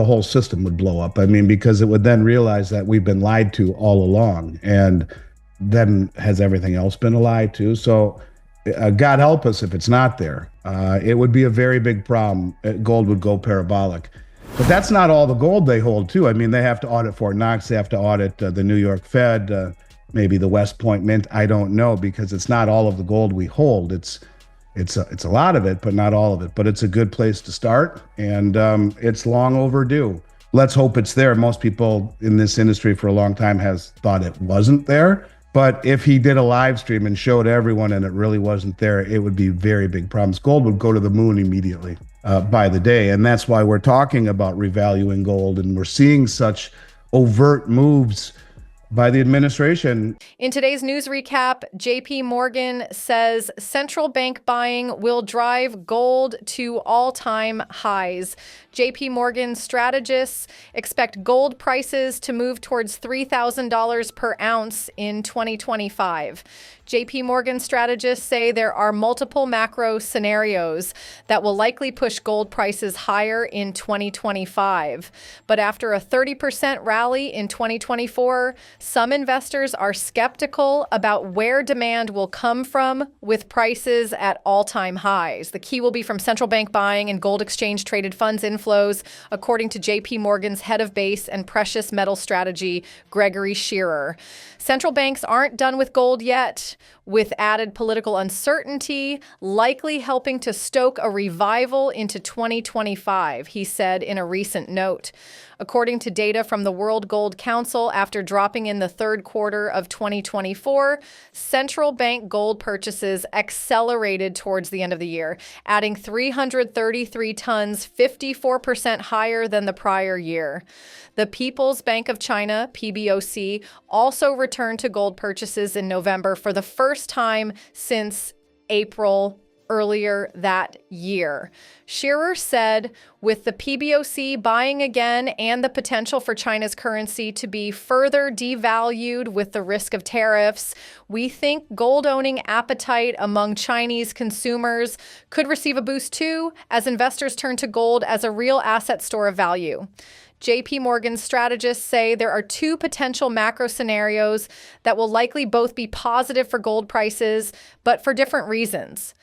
whole system would blow up. I mean, because it would then realize that we've been lied to all along, and then has everything else been a lie too? So God help us if it's not there. It would be a very big problem. Gold would go parabolic. But that's not all the gold they hold too. I mean, they have to audit Fort Knox. They have to audit the New York Fed, maybe the West Point Mint. I don't know, because it's not all of the gold we hold. It's a lot of it, but not all of it. But it's a good place to start, and it's long overdue. Let's hope it's there. Most people in this industry for a long time has thought it wasn't there. But if he did a live stream and showed everyone and it really wasn't there, it would be very big problems. Gold would go to the moon immediately by the day. And that's why we're talking about revaluing gold, and we're seeing such overt moves by the administration. In today's news recap, JP Morgan says central bank buying will drive gold to all-time highs. JP Morgan strategists expect gold prices to move towards $3,000 per ounce in 2025. JP Morgan strategists say there are multiple macro scenarios that will likely push gold prices higher in 2025. But after a 30% rally in 2024, some investors are skeptical about where demand will come from with prices at all-time highs. The key will be from central bank buying and gold exchange traded funds inflows, according to JP Morgan's head of base and precious metal strategy, Gregory Shearer. Central banks aren't done with gold yet, with added political uncertainty likely helping to stoke a revival into 2025, he said in a recent note. According to data from the World Gold Council, after dropping in the third quarter of 2024, central bank gold purchases accelerated towards the end of the year, adding 333 tons, 54% higher than the prior year. The People's Bank of China, PBOC, also returned to gold purchases in November for the first time since April earlier that year. Shearer said, with the PBOC buying again and the potential for China's currency to be further devalued with the risk of tariffs, we think gold owning appetite among Chinese consumers could receive a boost too, as investors turn to gold as a real asset store of value. JP Morgan strategists say there are two potential macro scenarios that will likely both be positive for gold prices, but for different reasons.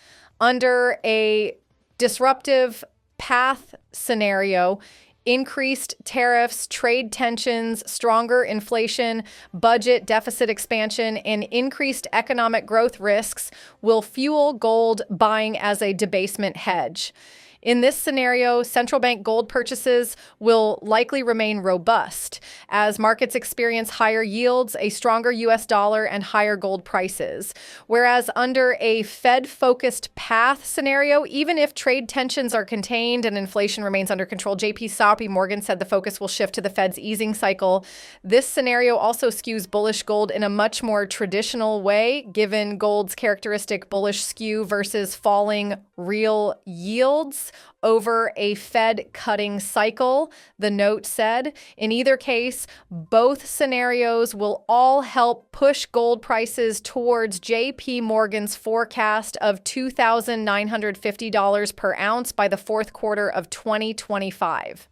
Under a disruptive path scenario, increased tariffs, trade tensions, stronger inflation, budget deficit expansion, and increased economic growth risks will fuel gold buying as a debasement hedge. In this scenario, central bank gold purchases will likely remain robust as markets experience higher yields, a stronger U.S. dollar, and higher gold prices. Whereas under a Fed-focused path scenario, even if trade tensions are contained and inflation remains under control, JP Morgan said the focus will shift to the Fed's easing cycle. This scenario also skews bullish gold in a much more traditional way, given gold's characteristic bullish skew versus falling real yields over a Fed cutting cycle, the note said. In either case, both scenarios will all help push gold prices towards JP Morgan's forecast of $2,950 per ounce by the fourth quarter of 2025.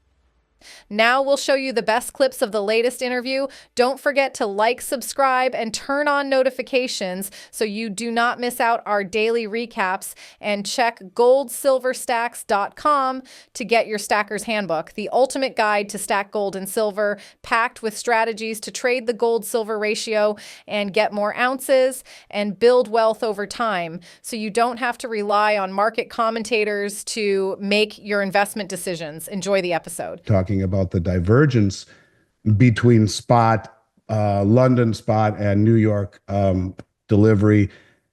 Now we'll show you the best clips of the latest interview. Don't forget to like, subscribe, and turn on notifications so you do not miss out our daily recaps. And check goldsilverstacks.com to get your Stacker's Handbook, the ultimate guide to stack gold and silver, packed with strategies to trade the gold-silver ratio and get more ounces and build wealth over time, so you don't have to rely on market commentators to make your investment decisions. Enjoy the episode. Talking about the divergence between spot, London spot and New York delivery.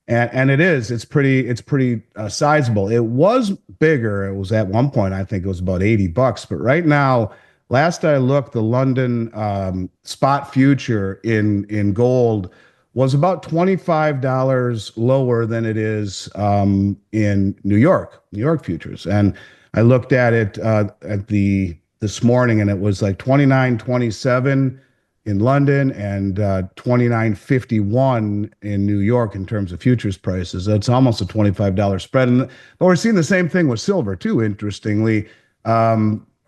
And it's pretty sizable. It was bigger. It was at one point, I think it was about $80, but right now, last I looked, the London spot future in gold was about $25 lower than it is in New York futures. And I looked at it this morning, and it was like 29.27 in London and 29.51 in New York in terms of futures prices. That's almost a $25 spread. But we're seeing the same thing with silver too, interestingly.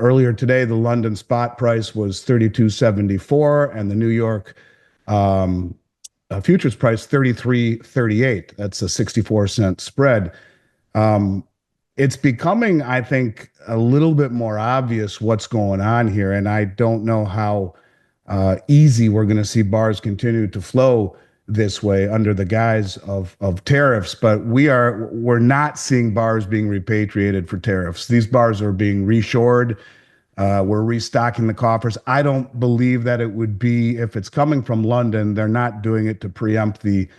Earlier today, the London spot price was 32.74, and the New York futures price 33.38. That's a 64-cent spread. It's becoming, I think, a little bit more obvious what's going on here, and I don't know how easy we're going to see bars continue to flow this way under the guise of tariffs. But we're not seeing bars being repatriated for tariffs. These bars are being reshored. We're restocking the coffers. I don't believe that it would be, if it's coming from London, they're not doing it to preempt the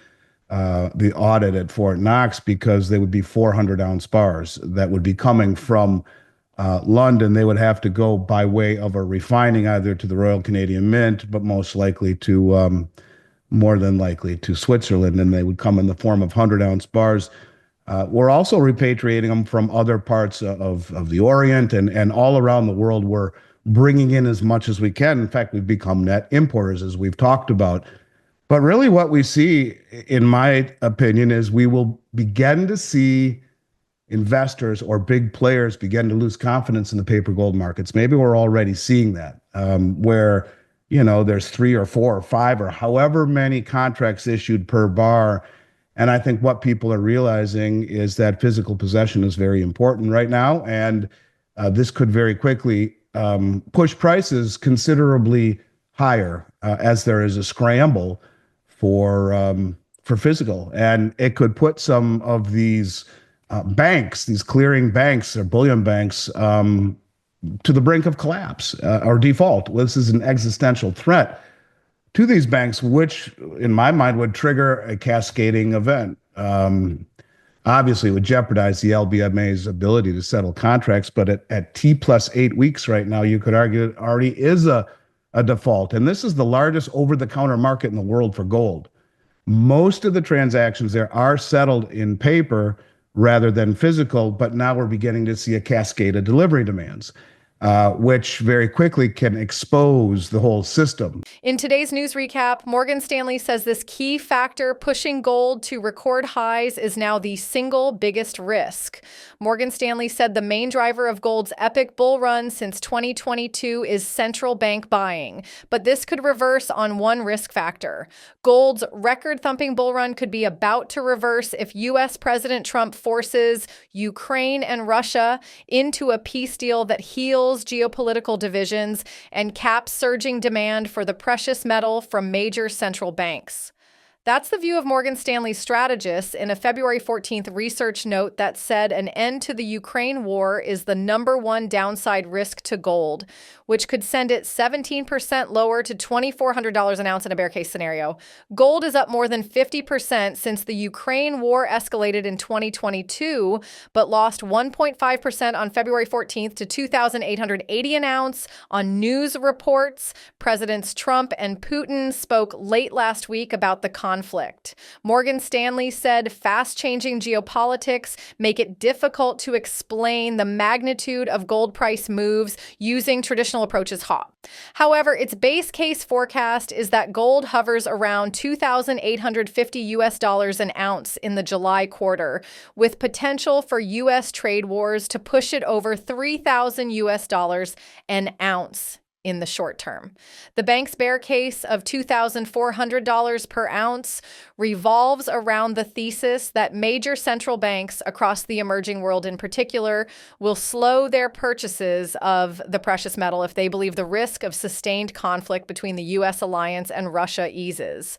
audit at Fort Knox, because they would be 400-ounce bars that would be coming from London. They would have to go by way of a refining, either to the Royal Canadian Mint, but most likely to, more than likely, to Switzerland, and they would come in the form of 100-ounce bars. We're also repatriating them from other parts of the Orient and all around the world. We're bringing in as much as we can. In fact, we've become net importers, as we've talked about. But really what we see, in my opinion, is we will begin to see investors or big players begin to lose confidence in the paper gold markets. Maybe we're already seeing that, where, there's 3 or 4 or 5 or however many contracts issued per bar. And I think what people are realizing is that physical possession is very important right now. And this could very quickly push prices considerably higher, as there is a scramble for physical. And it could put some of these banks, these clearing banks or bullion banks, to the brink of collapse or default. This is an existential threat to these banks, which in my mind would trigger a cascading event. Obviously, it would jeopardize the LBMA's ability to settle contracts, but at T plus 8 weeks right now, you could argue it already is a default. And this is the largest over-the-counter market in the world for gold. Most of the transactions there are settled in paper rather than physical, but now we're beginning to see a cascade of delivery demands, which very quickly can expose the whole system. In today's news recap, Morgan Stanley says this key factor pushing gold to record highs is now the single biggest risk. Morgan Stanley said the main driver of gold's epic bull run since 2022 is central bank buying, but this could reverse on one risk factor. Gold's record-thumping bull run could be about to reverse if U.S. President Trump forces Ukraine and Russia into a peace deal that heals geopolitical divisions and caps surging demand for the precious metal from major central banks. That's the view of Morgan Stanley strategists in a February 14th research note that said an end to the Ukraine war is the #1 downside risk to gold, which could send it 17% lower to $2,400 an ounce in a bear case scenario. Gold is up more than 50% since the Ukraine war escalated in 2022, but lost 1.5% on February 14th to $2,880 an ounce on news reports. Presidents Trump and Putin spoke late last week about the conflict. Morgan Stanley said fast-changing geopolitics make it difficult to explain the magnitude of gold price moves using traditional approaches hot. However, its base case forecast is that gold hovers around $2,850 an ounce in the July quarter, with potential for U.S. trade wars to push it over $3,000 an ounce in the short term. The bank's bear case of $2,400 per ounce revolves around the thesis that major central banks across the emerging world in particular will slow their purchases of the precious metal if they believe the risk of sustained conflict between the U.S. alliance and Russia eases.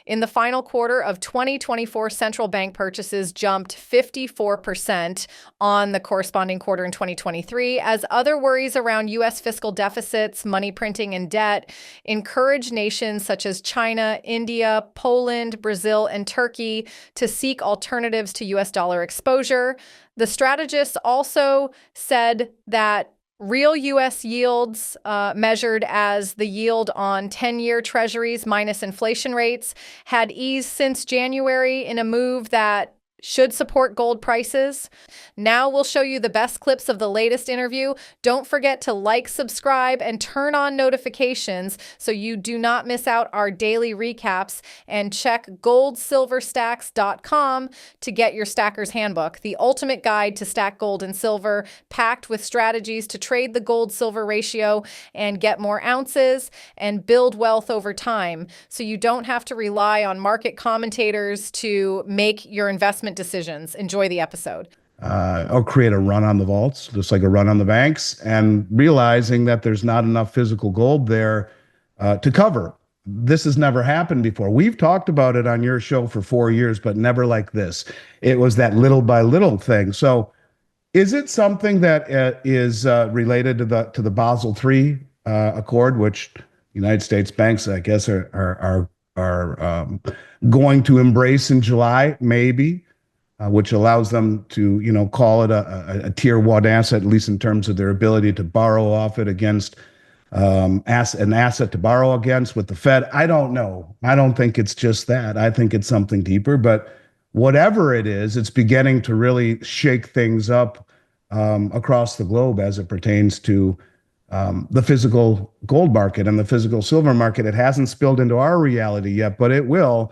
In the final quarter of 2024, central bank purchases jumped 54% on the corresponding quarter in 2023, as other worries around U.S. fiscal deficits, money printing, and debt encourage nations such as China, India, Poland, Brazil, and Turkey to seek alternatives to U.S. dollar exposure. The strategists also said that real U.S. yields, measured as the yield on 10-year treasuries minus inflation rates, had eased since January in a move that should support gold prices. Now we'll show you the best clips of the latest interview. Don't forget to like, subscribe, and turn on notifications so you do not miss out our daily recaps. And check goldsilverstacks.com to get your Stacker's Handbook, the ultimate guide to stack gold and silver, packed with strategies to trade the gold-silver ratio and get more ounces and build wealth over time, so you don't have to rely on market commentators to make your investment decisions. Enjoy the episode. Or create a run on the vaults, just like a run on the banks, and realizing that there's not enough physical gold there to cover. This has never happened before. We've talked about it on your show for 4 years, but never like this. It was that little by little thing. So is it something that is related to the Basel III Accord, which United States banks, I guess, are going to embrace in July, maybe? Which allows them to, call it a tier one asset, at least in terms of their ability to borrow off it against an asset to borrow against with the Fed. I don't know. I don't think it's just that. I think it's something deeper. But whatever it is, it's beginning to really shake things up across the globe as it pertains to the physical gold market and the physical silver market. It hasn't spilled into our reality yet, but it will.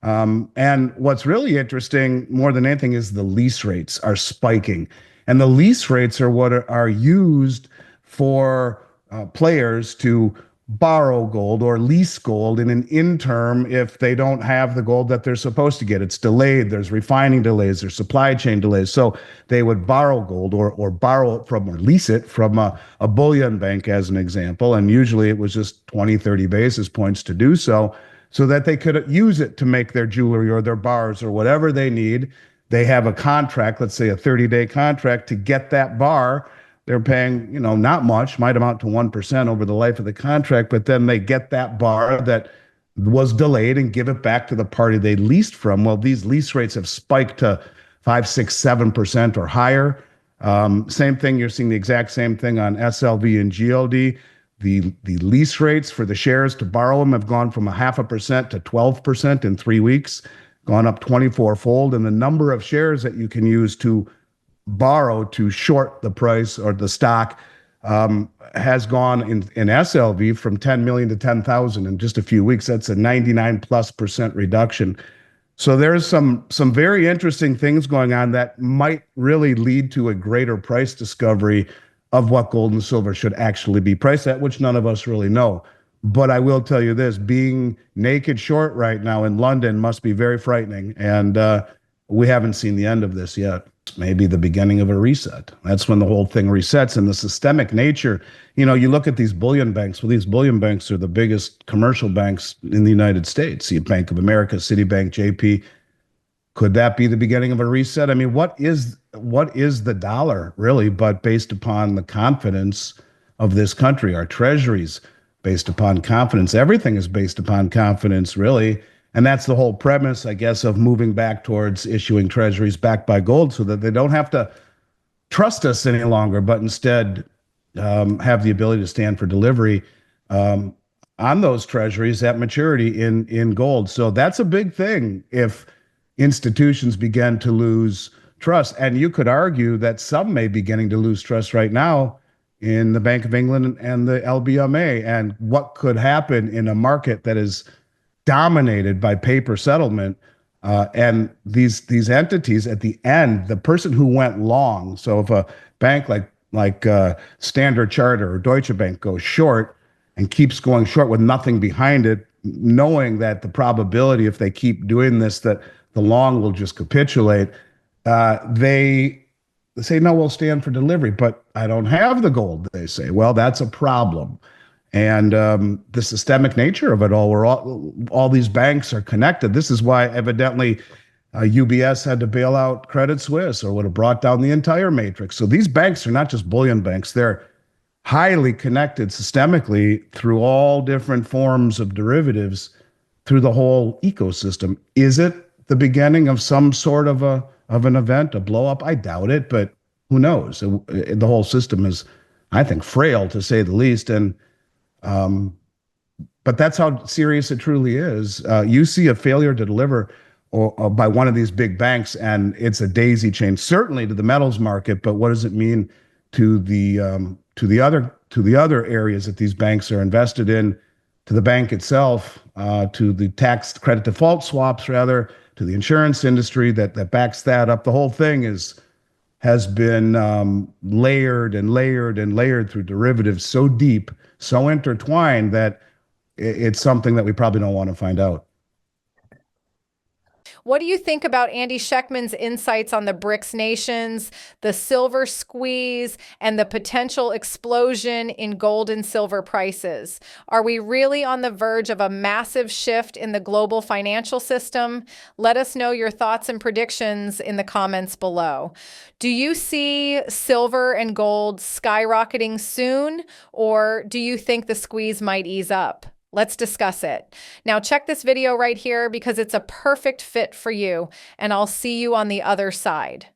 And what's really interesting more than anything is the lease rates are spiking. And the lease rates are what are used for players to borrow gold or lease gold in an interim if they don't have the gold that they're supposed to get. It's delayed. There's refining delays. There's supply chain delays. So they would borrow gold or borrow it from or lease it from a bullion bank, as an example. And usually it was just 20, 30 basis points to do so that they could use it to make their jewelry or their bars or whatever they need. They have a contract, let's say a 30-day contract to get that bar. They're paying, not much, might amount to 1% over the life of the contract, but then they get that bar that was delayed and give it back to the party they leased from. Well, these lease rates have spiked to 5, 6, 7% or higher. Same thing, you're seeing the exact same thing on SLV and GLD. The lease rates for the shares to borrow them have gone from 0.5% to 12% in 3 weeks, gone up 24-fold. And the number of shares that you can use to borrow to short the price or the stock has gone in SLV from 10 million to 10,000 in just a few weeks. That's a 99+% reduction. So there's some very interesting things going on that might really lead to a greater price discovery of what gold and silver should actually be priced at, which none of us really know. But I will tell you this, being naked short right now in London must be very frightening. And we haven't seen the end of this yet. Maybe the beginning of a reset. That's when the whole thing resets. And the systemic nature, you look at these bullion banks. Well, these bullion banks are the biggest commercial banks in the United States. You Bank of America, Citibank, JP. Could that be the beginning of a reset? I mean, what is the dollar really, but based upon the confidence of this country? Our treasuries based upon confidence. Everything is based upon confidence, really. And that's the whole premise, I guess, of moving back towards issuing treasuries backed by gold so that they don't have to trust us any longer, but instead have the ability to stand for delivery on those treasuries at maturity in gold. So that's a big thing if institutions begin to lose trust. And you could argue that some may be beginning to lose trust right now in the Bank of England and the LBMA. And what could happen in a market that is dominated by paper settlement and these entities at the end, the person who went long. So if a bank like Standard Chartered or Deutsche Bank goes short and keeps going short with nothing behind it, knowing that the probability, if they keep doing this, that the long will just capitulate, they say, no, we'll stand for delivery, but I don't have the gold, they say. Well, that's a problem. And the systemic nature of it all, where all these banks are connected. This is why evidently UBS had to bail out Credit Suisse, or would have brought down the entire matrix. So these banks are not just bullion banks. They're highly connected systemically through all different forms of derivatives through the whole ecosystem. Is it the beginning of some sort of an event, a blow up? I doubt it, but who knows? The whole system is, I think, frail to say the least. And but that's how serious it truly is. You see a failure to deliver or by one of these big banks, and it's a daisy chain, certainly to the metals market. But what does it mean to the other areas that these banks are invested in, to the bank itself, to the tax credit default swaps, rather, to the insurance industry that backs that up? The whole thing has been layered and layered and layered through derivatives so deep, so intertwined that it's something that we probably don't want to find out. What do you think about Andy Schectman's insights on the BRICS nations, the silver squeeze, and the potential explosion in gold and silver prices? Are we really on the verge of a massive shift in the global financial system? Let us know your thoughts and predictions in the comments below. Do you see silver and gold skyrocketing soon, or do you think the squeeze might ease up? Let's discuss it. Now check this video right here because it's a perfect fit for you, and I'll see you on the other side.